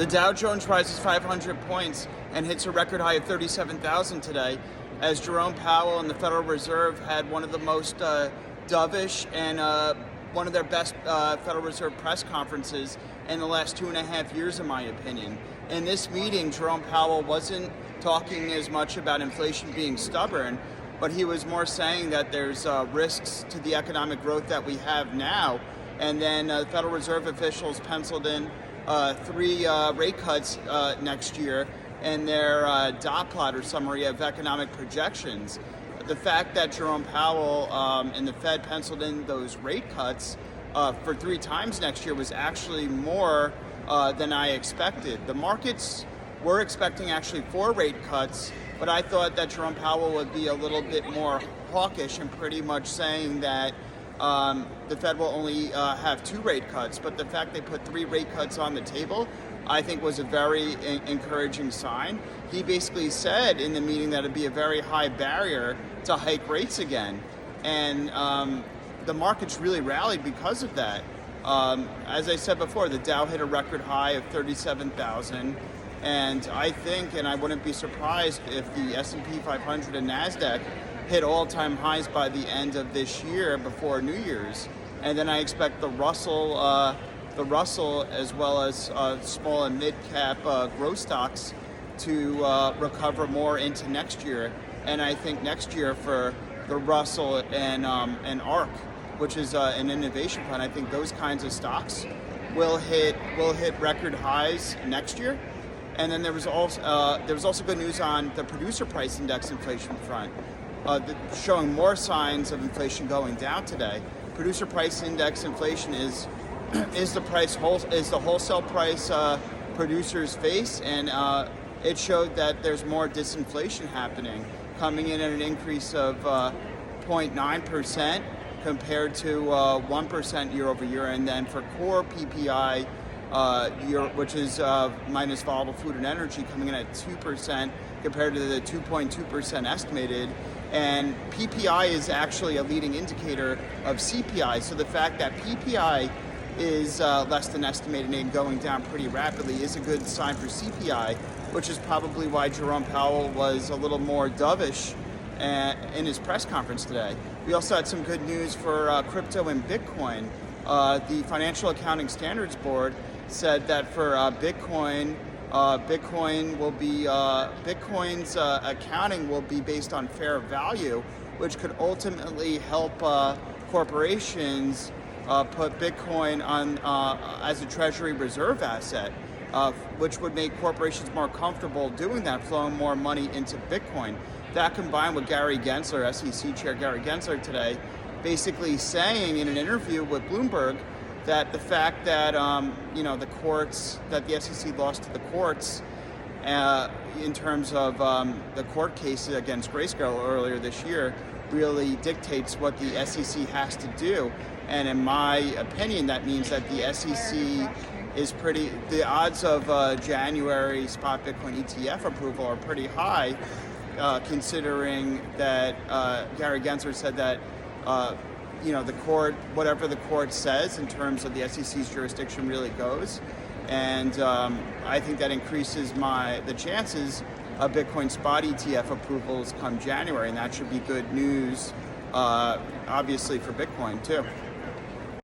The Dow Jones rises 500 points and hits a record high of 37,000 today, as Jerome Powell and the Federal Reserve had one of the most dovish and one of their best Federal Reserve press conferences in the last 2.5 years, in my opinion. In this meeting, Jerome Powell wasn't talking as much about inflation being stubborn, but he was more saying that there's risks to the economic growth that we have now. And then Federal Reserve officials penciled in 3 rate cuts next year in their dot plot or summary of economic projections. The fact that Jerome Powell and the Fed penciled in those rate cuts for 3 times next year was actually more than I expected. The markets were expecting actually 4 rate cuts, but I thought that Jerome Powell would be a little bit more hawkish and pretty much saying that the Fed will only have 2 rate cuts. But the fact they put 3 rate cuts on the table, I think, was a very encouraging sign. He basically said in the meeting that it'd be a very high barrier to hike rates again. And the markets really rallied because of that. As I said before, the Dow hit a record high of 37,000. And I think, and I wouldn't be surprised if the S&P 500 and NASDAQ hit all-time highs by the end of this year before New Year's. And then I expect the Russell as well as small and mid-cap growth stocks to recover more into next year. And I think next year for the Russell and ARK, which is an innovation fund, I think those kinds of stocks will hit record highs next year. And then there was also good news on the producer price index inflation front, showing more signs of inflation going down today. Producer price index inflation is the wholesale price producers face, and it showed that there's more disinflation happening, coming in at an increase of 0.9% compared to 1% year over year. And then for core PPI, which is minus volatile food and energy, coming in at 2% compared to the 2.2% estimated. And PPI is actually a leading indicator of CPI. So the fact that PPI is less than estimated and going down pretty rapidly is a good sign for CPI, which is probably why Jerome Powell was a little more dovish in his press conference today. We also had some good news for crypto and Bitcoin. The Financial Accounting Standards Board said that for Bitcoin's accounting will be based on fair value, which could ultimately help corporations put Bitcoin on as a treasury reserve asset, which would make corporations more comfortable doing that, flowing more money into Bitcoin. That combined with Gary Gensler, SEC Chair Gary Gensler today, basically saying in an interview with Bloomberg that the fact that the courts, that the SEC lost to the courts in terms of the court case against Grayscale earlier this year, really dictates what the SEC has to do. And in my opinion, that means that the SEC is the odds of January spot Bitcoin ETF approval are pretty high, considering that Gary Gensler said that the court, whatever the court says in terms of the SEC's jurisdiction, really goes. And I think that increases the chances of Bitcoin spot ETF approvals come January, and that should be good news, obviously, for Bitcoin too.